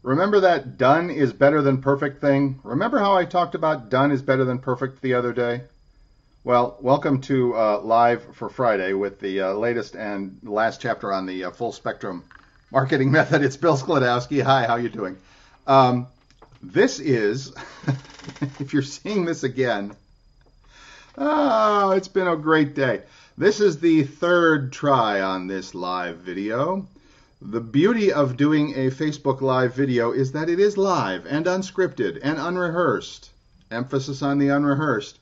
Remember that done is better than perfect thing? Remember how I talked about done is better than perfect the other day? Well, welcome to Live for Friday with the latest and last chapter on the full spectrum marketing method. It's Bill Sklodowski. Hi, how you doing? This is, if you're seeing this again, oh, it's been a great day. This is the third try on this live video. The beauty of doing a Facebook Live video is that it is live and unscripted and unrehearsed. Emphasis on the unrehearsed.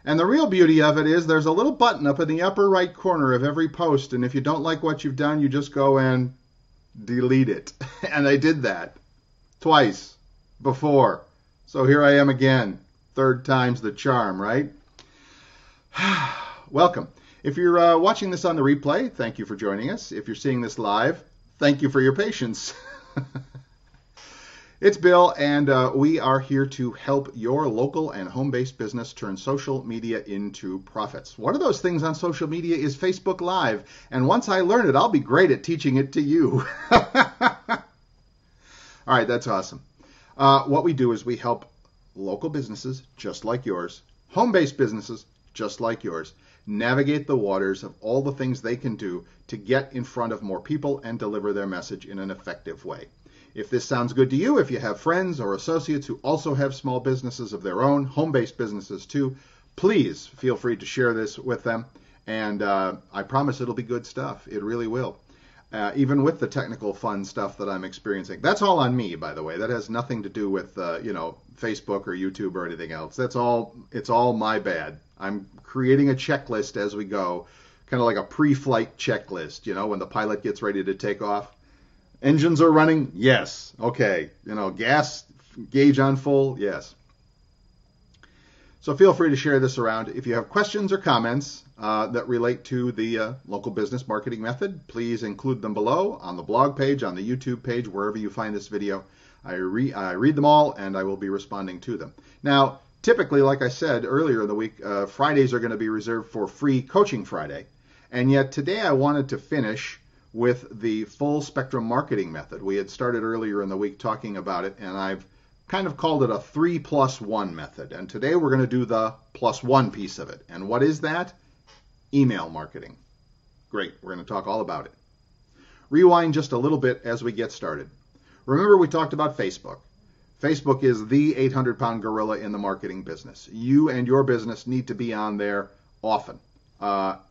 And the real beauty of it is there's a little button up in the upper right corner of every post, and if you don't like what you've done, you just go and delete it. And I did that twice before. So here I am again. Third time's the charm, right? Welcome. If you're watching this on the replay, thank you for joining us. If you're seeing this live, thank you for your patience. It's Bill, and we are here to help your local and home-based business turn social media into profits. One of those things on social media is Facebook Live, and once I learn it, I'll be great at teaching it to you. All right, that's awesome. What we do is we help local businesses just like yours, home-based businesses just like yours, navigate the waters of all the things they can do to get in front of more people and deliver their message in an effective way. If this sounds good to you, if you have friends or associates who also have small businesses of their own, home-based businesses too, please feel free to share this with them. And I promise it'll be good stuff. It really will. Even with the technical fun stuff that I'm experiencing. That's all on me, by the way. That has nothing to do with Facebook or YouTube or anything else. It's all my bad. I'm creating a checklist as we go, kind of like a pre-flight checklist, when the pilot gets ready to take off. Engines are running? Yes. Okay. Gas gauge on full? Yes. So feel free to share this around. If you have questions or comments that relate to the local business marketing method, please include them below on the blog page, on the YouTube page, wherever you find this video. I read them all, and I will be responding to them. Now, typically, like I said earlier in the week, Fridays are going to be reserved for Free Coaching Friday. And yet today I wanted to finish with the full spectrum marketing method. We had started earlier in the week talking about it, and I've kind of called it a 3+1 method. And today we're going to do the +1 piece of it. And what is that? Email marketing. Great. We're going to talk all about it. Rewind just a little bit as we get started. Remember we talked about Facebook. Facebook is the 800-pound gorilla in the marketing business. You and your business need to be on there often.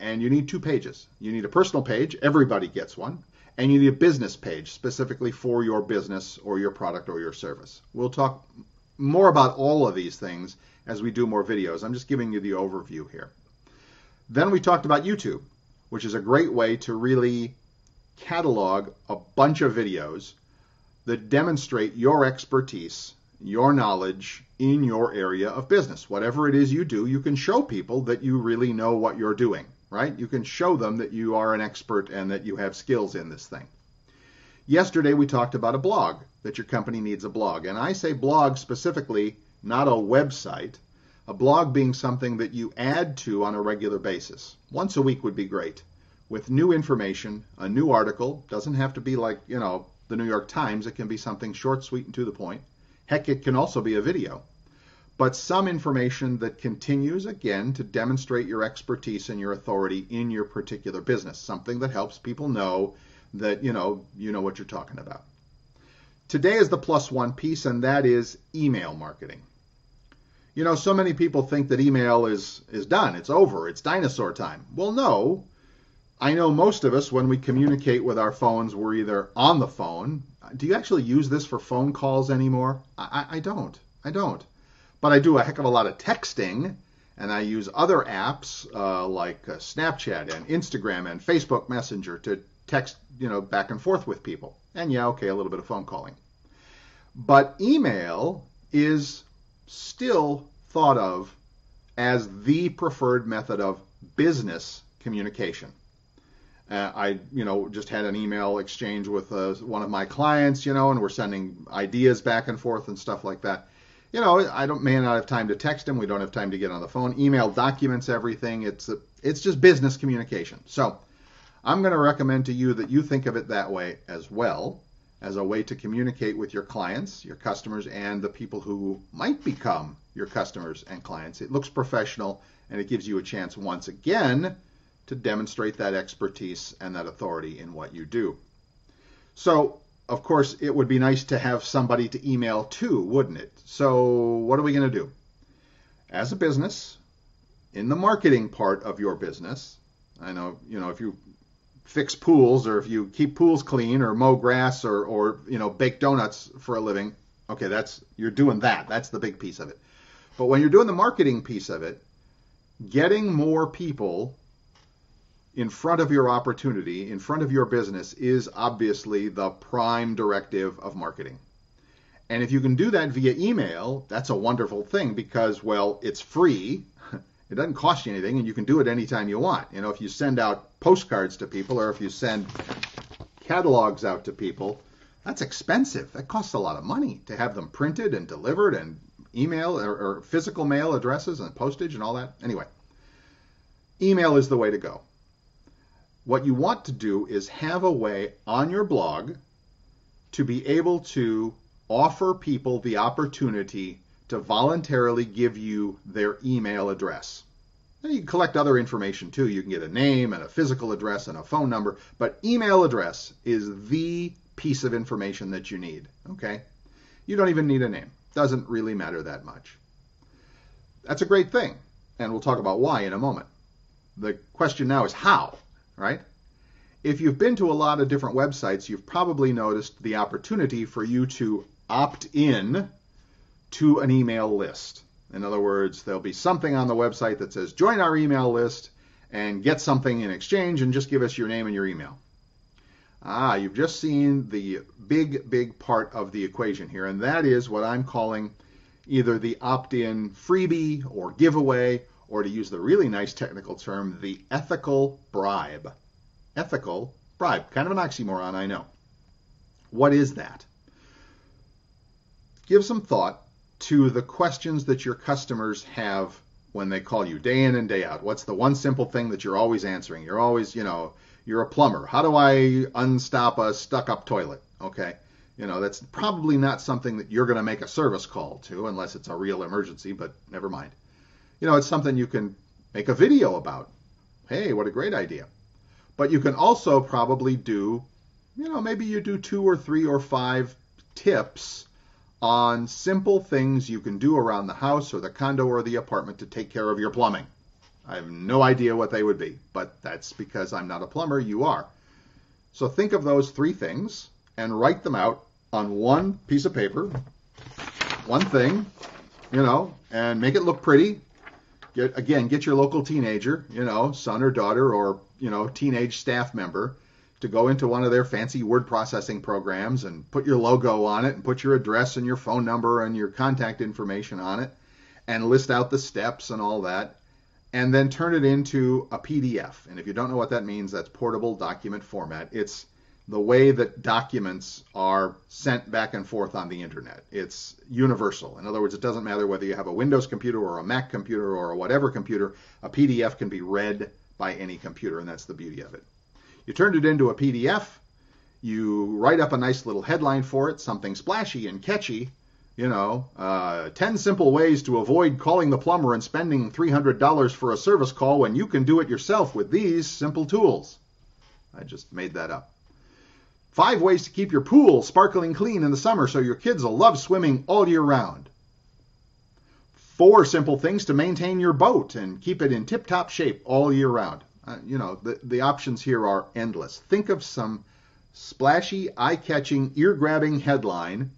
And you need two pages. You need a personal page, everybody gets one, and you need a business page specifically for your business or your product or your service. We'll talk more about all of these things as we do more videos. I'm just giving you the overview here. Then we talked about YouTube, which is a great way to really catalog a bunch of videos that demonstrate your expertise, your knowledge in your area of business. Whatever it is you do, you can show people that you really know what you're doing, right? You can show them that you are an expert and that you have skills in this thing. Yesterday we talked about a blog, that your company needs a blog. And I say blog specifically, not a website. A blog being something that you add to on a regular basis. Once a week would be great. With new information, a new article, doesn't have to be like, the New York Times. It can be something short, sweet, and to the point. Heck, it can also be a video. But some information that continues, again, to demonstrate your expertise and your authority in your particular business. Something that helps people know that, you know what you're talking about. Today is the +1 piece, and that is email marketing. So many people think that email is done. It's over. It's dinosaur time. Well, no. I know most of us, when we communicate with our phones, we're either on the phone. Do you actually use this for phone calls anymore? I don't. But I do a heck of a lot of texting, and I use other apps like Snapchat and Instagram and Facebook Messenger to text, back and forth with people. And yeah, okay, a little bit of phone calling. But email is still thought of as the preferred method of business communication. I just had an email exchange with one of my clients, and we're sending ideas back and forth and stuff like that. I may not have time to text him. We don't have time to get on the phone. Email documents everything. It's just business communication. So I'm going to recommend to you that you think of it that way as well. as a way to communicate with your clients, your customers, and the people who might become your customers and clients. It looks professional, and it gives you a chance once again to demonstrate that expertise and that authority in what you do. So, of course, it would be nice to have somebody to email to, wouldn't it? So what are we going to do? As a business, in the marketing part of your business, I know, if you fix pools or if you keep pools clean or mow grass or bake donuts for a living, okay, you're doing that. That's the big piece of it. But when you're doing the marketing piece of it, getting more people in front of your opportunity, in front of your business, is obviously the prime directive of marketing. And if you can do that via email, that's a wonderful thing because, well, it's free. It doesn't cost you anything, and you can do it anytime you want. If you send out postcards to people or if you send catalogs out to people, that's expensive. That costs a lot of money to have them printed and delivered and email or physical mail addresses and postage and all that. Anyway, email is the way to go. What you want to do is have a way on your blog to be able to offer people the opportunity to voluntarily give you their email address. And you can collect other information too. You can get a name and a physical address and a phone number, but email address is the piece of information that you need, okay? You don't even need a name. Doesn't really matter that much. That's a great thing, and we'll talk about why in a moment. The question now is how, right? If you've been to a lot of different websites, you've probably noticed the opportunity for you to opt in to an email list. In other words, there'll be something on the website that says, join our email list and get something in exchange and just give us your name and your email. You've just seen the big part of the equation here, and that is what I'm calling either the opt-in freebie or giveaway, or to use the really nice technical term, the ethical bribe. Ethical bribe, kind of an oxymoron, I know. What is that? Give some thought to the questions that your customers have when they call you day in and day out. What's the one simple thing that you're always answering? You're always, you're a plumber. How do I unstop a stuck-up toilet? Okay. That's probably not something that you're going to make a service call to unless it's a real emergency, but never mind. It's something you can make a video about. Hey, what a great idea. But you can also probably do, maybe you do 2 or 3 or 5 tips on simple things you can do around the house or the condo or the apartment to take care of your plumbing. I have no idea what they would be, but that's because I'm not a plumber, you are. So think of those 3 things and write them out on one piece of paper, one thing, and make it look pretty. Get your local teenager, son or daughter or, teenage staff member to go into one of their fancy word processing programs and put your logo on it and put your address and your phone number and your contact information on it and list out the steps and all that, and then turn it into a PDF. And if you don't know what that means, that's portable document format. It's the way that documents are sent back and forth on the internet. It's universal. In other words, it doesn't matter whether you have a Windows computer or a Mac computer or a whatever computer, a PDF can be read by any computer, and that's the beauty of it. You turned it into a PDF, you write up a nice little headline for it, something splashy and catchy, 10 simple ways to avoid calling the plumber and spending $300 for a service call when you can do it yourself with these simple tools. I just made that up. 5 ways to keep your pool sparkling clean in the summer so your kids will love swimming all year round. 4 simple things to maintain your boat and keep it in tip-top shape all year round. The options here are endless. Think of some splashy, eye-catching, ear-grabbing headline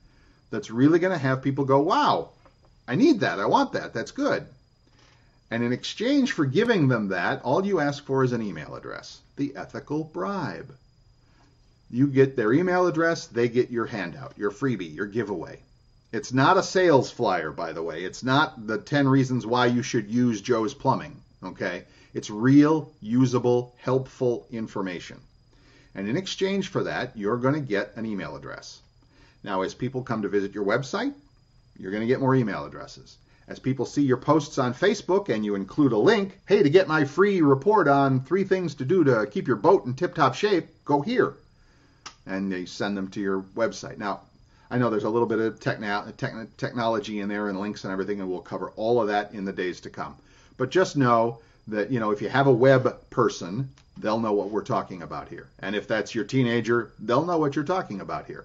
that's really going to have people go, wow, I need that, I want that, that's good. And in exchange for giving them that, all you ask for is an email address, the ethical bribe. You get their email address, they get your handout, your freebie, your giveaway. It's not a sales flyer, by the way. It's not the 10 reasons why you should use Joe's Plumbing, okay? It's real, usable, helpful information. And in exchange for that, you're going to get an email address. Now, as people come to visit your website, you're going to get more email addresses. As people see your posts on Facebook and you include a link, hey, to get my free report on 3 things to do to keep your boat in tip-top shape, go here. and they send them to your website. Now, I know there's a little bit of technology in there and links and everything, and we'll cover all of that in the days to come. But just know that, if you have a web person, they'll know what we're talking about here. And if that's your teenager, they'll know what you're talking about here.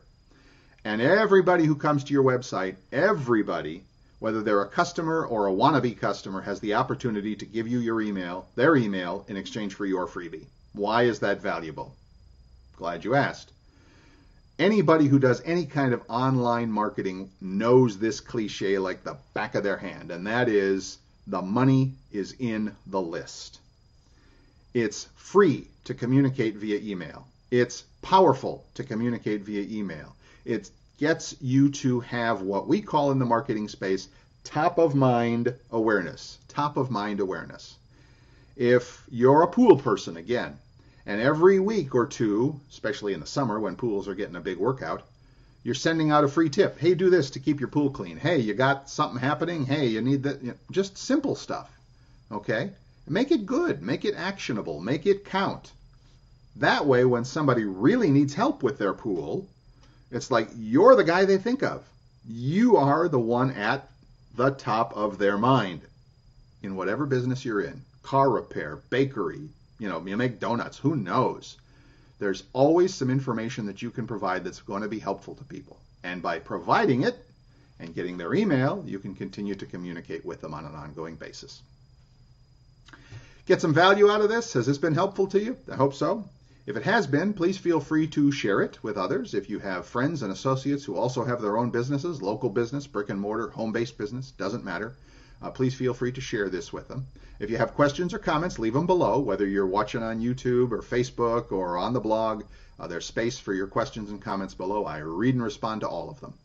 And everybody who comes to your website, everybody, whether they're a customer or a wannabe customer, has the opportunity to give you their email, in exchange for your freebie. Why is that valuable? Glad you asked. Anybody who does any kind of online marketing knows this cliche like the back of their hand, and that is the money is in the list. It's free to communicate via email. It's powerful to communicate via email. It gets you to have what we call in the marketing space top of mind awareness. Top of mind awareness. If you're a pool person, again, and every week or two, especially in the summer when pools are getting a big workout, you're sending out a free tip. Hey, do this to keep your pool clean. Hey, you got something happening? Hey, you need that. Just simple stuff. Okay? Make it good. Make it actionable. Make it count. That way, when somebody really needs help with their pool, it's like you're the guy they think of. You are the one at the top of their mind in whatever business you're in. Car repair, bakery, you make donuts, who knows? There's always some information that you can provide that's going to be helpful to people. And by providing it and getting their email, you can continue to communicate with them on an ongoing basis. Get some value out of this? Has this been helpful to you? I hope so. If it has been, please feel free to share it with others. If you have friends and associates who also have their own businesses, local business, brick and mortar, home-based business, doesn't matter. Please feel free to share this with them. If you have questions or comments, leave them below, whether you're watching on YouTube or Facebook or on the blog. There's space for your questions and comments below. I read and respond to all of them.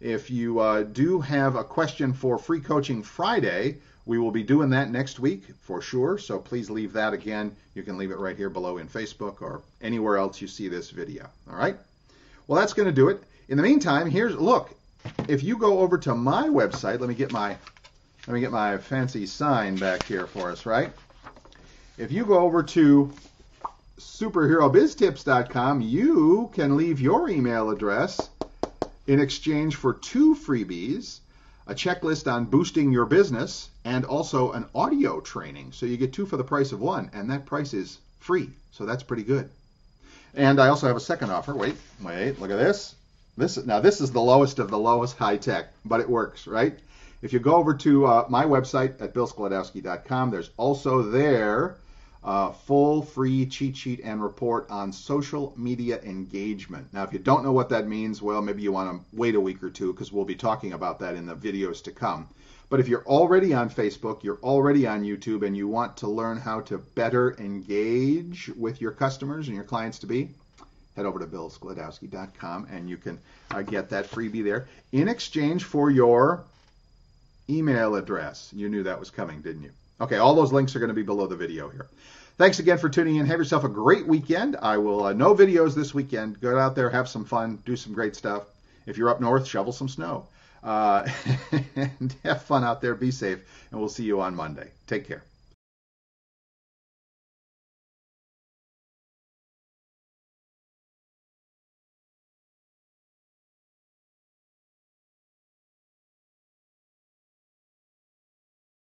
If you do have a question for Free Coaching Friday, we will be doing that next week for sure, so please leave that again. You can leave it right here below in Facebook or anywhere else you see this video. All right? Well, that's going to do it. In the meantime, look, if you go over to my website, let me get my fancy sign back here for us, right? If you go over to superherobiztips.com, you can leave your email address in exchange for 2 freebies, a checklist on boosting your business, and also an audio training. So you get 2 for the price of 1, and that price is free. So that's pretty good. And I also have a second offer. Wait, look at this. This is the lowest of the lowest high tech, but it works, right? If you go over to my website at billsklodowski.com, there's also there full free cheat sheet and report on social media engagement. Now, if you don't know what that means, well, maybe you want to wait a week or two because we'll be talking about that in the videos to come. But if you're already on Facebook, you're already on YouTube, and you want to learn how to better engage with your customers and your clients to be, head over to billsklodowski.com and you can get that freebie there in exchange for your email address. You knew that was coming, didn't you? Okay, all those links are going to be below the video here. Thanks again for tuning in. Have yourself a great weekend. I will no videos this weekend. Go out there, have some fun, do some great stuff. If you're up north, shovel some snow. And have fun out there. Be safe, and we'll see you on Monday. Take care.